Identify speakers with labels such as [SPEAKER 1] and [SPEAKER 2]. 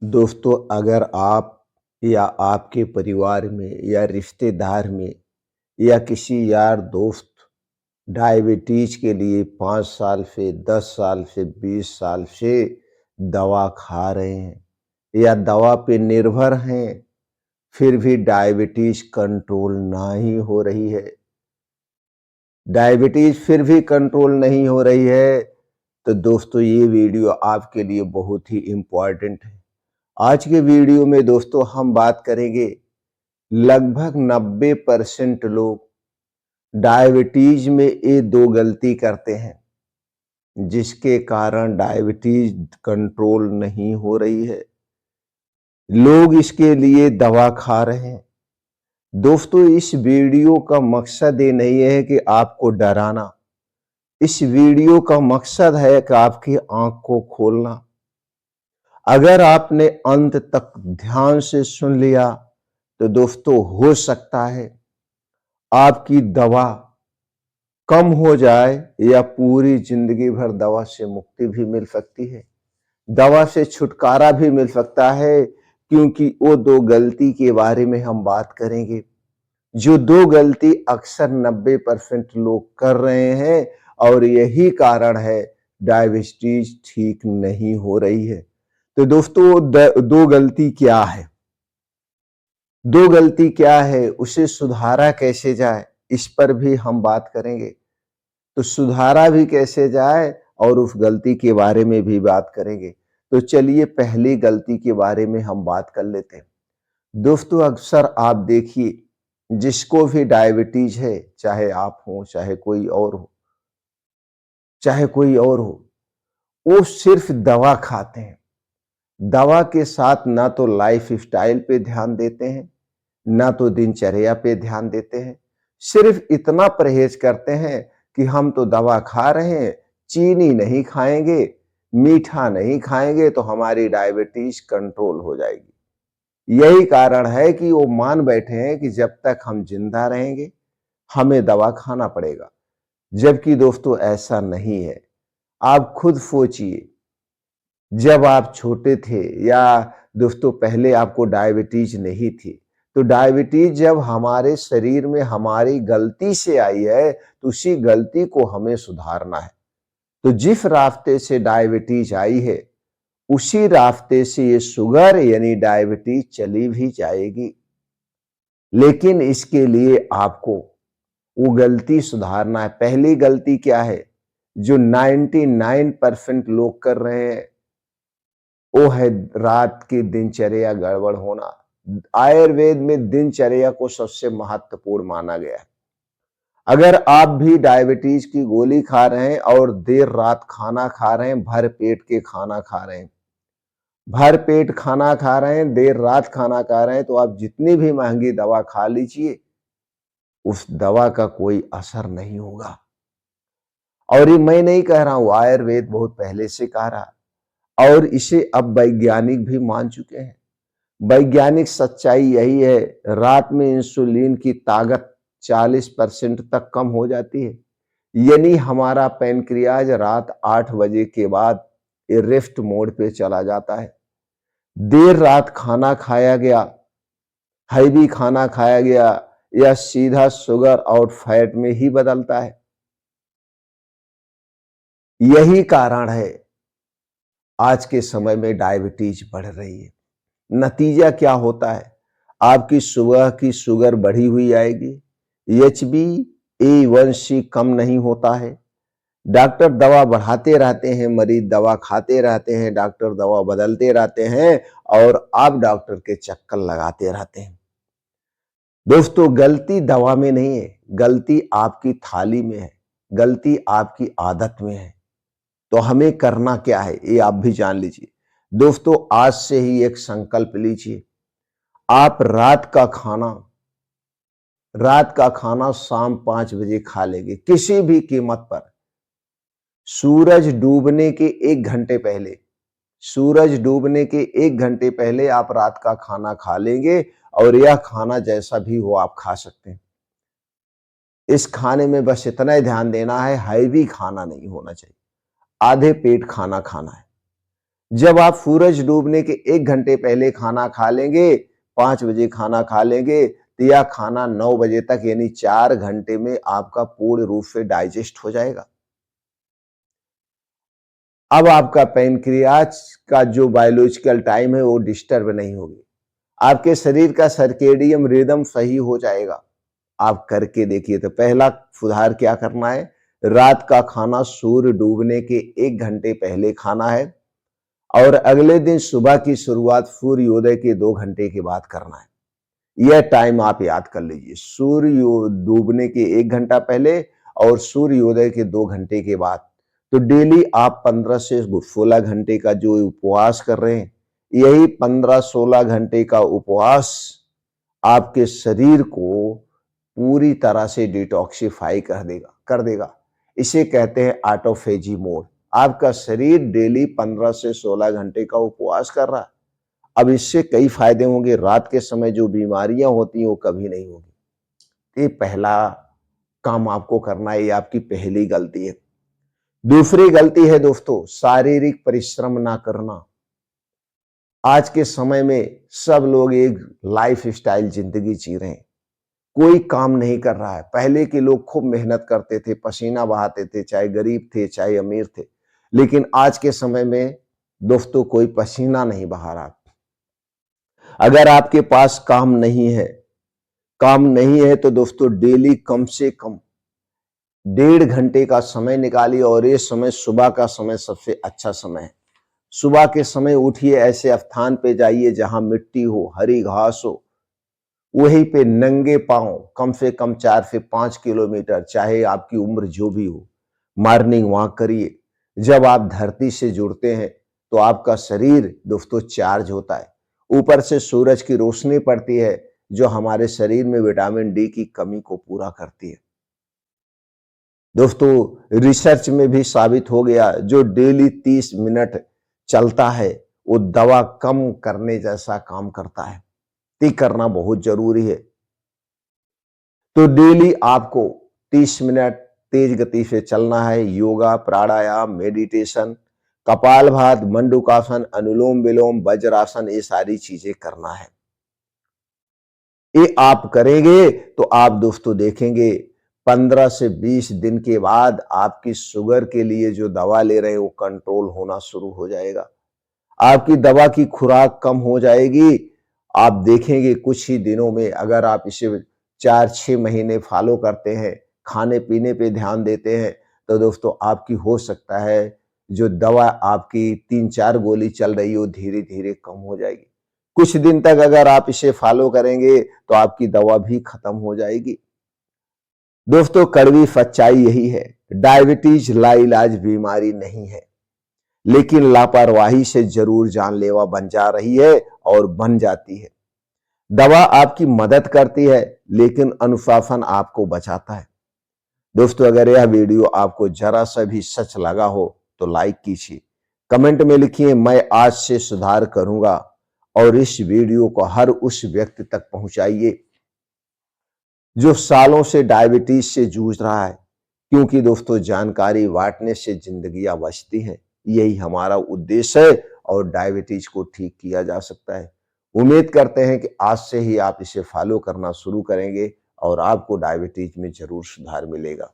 [SPEAKER 1] दोस्तों, अगर आप या आपके परिवार में या रिश्तेदार में या किसी यार दोस्त डायबिटीज के लिए 5 साल से 10 साल से 20 साल से दवा खा रहे हैं या दवा पे निर्भर हैं, फिर भी डायबिटीज कंट्रोल नहीं हो रही है, डायबिटीज फिर भी कंट्रोल नहीं हो रही है, तो दोस्तों ये वीडियो आपके लिए बहुत ही इम्पोर्टेंट है। आज के वीडियो में दोस्तों हम बात करेंगे लगभग 90% लोग डायबिटीज में ये दो गलती करते हैं जिसके कारण डायबिटीज कंट्रोल नहीं हो रही है। लोग इसके लिए दवा खा रहे हैं। दोस्तों, इस वीडियो का मकसद ये नहीं है कि आपको डराना, इस वीडियो का मकसद है कि आपकी आंख को खोलना। अगर आपने अंत तक ध्यान से सुन लिया तो दोस्तों हो सकता है आपकी दवा कम हो जाए या पूरी जिंदगी भर दवा से मुक्ति भी मिल सकती है, दवा से छुटकारा भी मिल सकता है, क्योंकि वो दो गलती के बारे में हम बात करेंगे जो दो गलती अक्सर 90% लोग कर रहे हैं और यही कारण है डायबिटीज ठीक नहीं हो रही है। तो दोस्तों दो गलती क्या है, दो गलती क्या है, उसे सुधारा कैसे जाए, इस पर भी हम बात करेंगे। तो सुधारा भी कैसे जाए और उस गलती के बारे में भी बात करेंगे। तो चलिए पहली गलती के बारे में हम बात कर लेते हैं। दोस्तों, अक्सर आप देखिए जिसको भी डायबिटीज है, चाहे आप हो चाहे कोई और हो, चाहे कोई और हो, वो सिर्फ दवा खाते हैं। दवा के साथ ना तो लाइफ स्टाइल पे ध्यान देते हैं, ना तो दिनचर्या पे ध्यान देते हैं। सिर्फ इतना परहेज करते हैं कि हम तो दवा खा रहे हैं, चीनी नहीं खाएंगे, मीठा नहीं खाएंगे तो हमारी डायबिटीज कंट्रोल हो जाएगी। यही कारण है कि वो मान बैठे हैं कि जब तक हम जिंदा रहेंगे हमें दवा खाना पड़ेगा, जबकि दोस्तों ऐसा नहीं है। आप खुद सोचिए, जब आप छोटे थे या दोस्तों पहले आपको डायबिटीज नहीं थी, तो डायबिटीज जब हमारे शरीर में हमारी गलती से आई है तो उसी गलती को हमें सुधारना है। तो जिस रास्ते से डायबिटीज आई है उसी रास्ते से ये शुगर यानी डायबिटीज चली भी जाएगी, लेकिन इसके लिए आपको वो गलती सुधारना है। पहली गलती क्या है जो 99% लोग कर रहे हैं, वो है रात की दिनचर्या गड़बड़ होना। आयुर्वेद में दिनचर्या को सबसे महत्वपूर्ण माना गया है। अगर आप भी डायबिटीज की गोली खा रहे हैं और देर रात खाना खा रहे हैं, भर पेट के खाना खा रहे हैं, भर पेट खाना खा रहे हैं, देर रात खाना खा रहे हैं, तो आप जितनी भी महंगी दवा खा लीजिए, उस दवा का कोई असर नहीं होगा। और ये मैं नहीं कह रहा हूं, आयुर्वेद बहुत पहले से कह रहा और इसे अब वैज्ञानिक भी मान चुके हैं। वैज्ञानिक सच्चाई यही है, रात में इंसुलिन की ताकत 40% तक कम हो जाती है, यानी हमारा पैनक्रियाज रात 8 बजे के बाद रेस्ट मोड पे चला जाता है। देर रात खाना खाया गया, हैवी खाना खाया गया या सीधा शुगर और फैट में ही बदलता है। यही कारण है आज के समय में डायबिटीज बढ़ रही है। नतीजा क्या होता है, आपकी सुबह की शुगर बढ़ी हुई आएगी, HbA1c कम नहीं होता है, डॉक्टर दवा बढ़ाते रहते हैं, मरीज दवा खाते रहते हैं, डॉक्टर दवा बदलते रहते हैं और आप डॉक्टर के चक्कर लगाते रहते हैं। दोस्तों, गलती दवा में नहीं है, गलती आपकी थाली में है, गलती आपकी आदत में है। तो हमें करना क्या है ये आप भी जान लीजिए। दोस्तों, आज से ही एक संकल्प लीजिए, आप रात का खाना शाम 5 बजे खा लेंगे किसी भी कीमत पर। सूरज डूबने के 1 घंटे पहले, सूरज डूबने के 1 घंटे पहले आप रात का खाना खा लेंगे और यह खाना जैसा भी हो आप खा सकते हैं। इस खाने में बस इतना ही ध्यान देना है, हैवी खाना नहीं होना चाहिए, आधे पेट खाना खाना है। जब आप सूरज डूबने के 1 घंटे पहले खाना खा लेंगे, 5 बजे खाना खा लेंगे, तो यह खाना 9 बजे तक यानी 4 घंटे में आपका पूर्ण रूप से डाइजेस्ट हो जाएगा। अब आपका पैनक्रियाज का जो बायोलॉजिकल टाइम है वो डिस्टर्ब नहीं होगी। आपके शरीर का सर्केडियन रिदम सही हो जाएगा। आप करके देखिए। तो पहला सुधार क्या करना है? रात का खाना सूर्य डूबने के 1 घंटे पहले खाना है और अगले दिन सुबह की शुरुआत सूर्योदय के 2 घंटे के बाद करना है। यह टाइम आप याद कर लीजिए। सूर्य डूबने के 1 घंटा पहले और सूर्योदय के 2 घंटे के बाद। तो डेली आप 15 से 16 घंटे का जो उपवास कर रहे हैं, यही 15-16 घंटे का उपवास आपके शरीर को पूरी तरह से डिटॉक्सिफाई कर देगा। इसे कहते हैं ऑटोफेजी मोड। आपका शरीर डेली 15 से 16 घंटे का उपवास कर रहा है। अब इससे कई फायदे होंगे। रात के समय जो बीमारियां होती हैं वो कभी नहीं होगी। ये पहला काम आपको करना है, ये आपकी पहली गलती है। दूसरी गलती है दोस्तों, शारीरिक परिश्रम ना करना। आज के समय में सब लोग एक लाइफस्टाइल जिंदगी जी रहे हैं। कोई काम नहीं कर रहा है। पहले के लोग खूब मेहनत करते थे, पसीना बहाते थे, चाहे गरीब थे, चाहे अमीर थे। लेकिन आज के समय में दोस्तों कोई पसीना नहीं बहा रहा। अगर आपके पास काम नहीं है तो दोस्तों डेली कम से कम 1.5 घंटे का समय निकालिए और ये समय सुबह का समय सबसे अच्छा समय है। सुबह के समय उठिए, ऐसे स्थान पे जाइए जहां मिट्टी हो, हरी घास हो, वहीं पे नंगे पांव कम से कम 4 से 5 किलोमीटर, चाहे आपकी उम्र जो भी हो, मॉर्निंग वॉक करिए। जब आप धरती से जुड़ते हैं तो आपका शरीर दोस्तों चार्ज होता है। ऊपर से सूरज की रोशनी पड़ती है जो हमारे शरीर में विटामिन डी की कमी को पूरा करती है। दोस्तों रिसर्च में भी साबित हो गया, जो डेली 30 मिनट चलता है वो दवा कम करने जैसा काम करता है। ये करना बहुत जरूरी है। तो डेली आपको 30 मिनट तेज गति से चलना है। योगा, प्राणायाम, मेडिटेशन, कपालभाति, मंडूकासन, अनुलोम विलोम, वज्रासन, ये सारी चीजें करना है। ये आप करेंगे तो आप दोस्तों देखेंगे 15 से 20 दिन के बाद आपकी शुगर के लिए जो दवा ले रहे हैं वो कंट्रोल होना शुरू हो जाएगा। आपकी दवा की खुराक कम हो जाएगी। आप देखेंगे कुछ ही दिनों में, अगर आप इसे 4-6 महीने फॉलो करते हैं, खाने पीने पे ध्यान देते हैं, तो दोस्तों आपकी हो सकता है जो दवा आपकी 3-4 गोली चल रही हो धीरे धीरे कम हो जाएगी। कुछ दिन तक अगर आप इसे फॉलो करेंगे तो आपकी दवा भी खत्म हो जाएगी। दोस्तों कड़वी सच्चाई यही है, डायबिटीज लाइलाज बीमारी नहीं है, लेकिन लापरवाही से जरूर जानलेवा बन जा रही है और बन जाती है। दवा आपकी मदद करती है लेकिन अनुशासन आपको बचाता है। दोस्तों अगर यह वीडियो आपको जरा सा भी सच लगा हो तो लाइक कीजिए, कमेंट में लिखिए मैं आज से सुधार करूंगा, और इस वीडियो को हर उस व्यक्ति तक पहुंचाइए जो सालों से डायबिटीज से जूझ रहा है। क्योंकि दोस्तों जानकारी बांटने से जिंदगियां बचती हैं। यही हमारा उद्देश्य है और डायबिटीज को ठीक किया जा सकता है। उम्मीद करते हैं कि आज से ही आप इसे फॉलो करना शुरू करेंगे और आपको डायबिटीज में जरूर सुधार मिलेगा।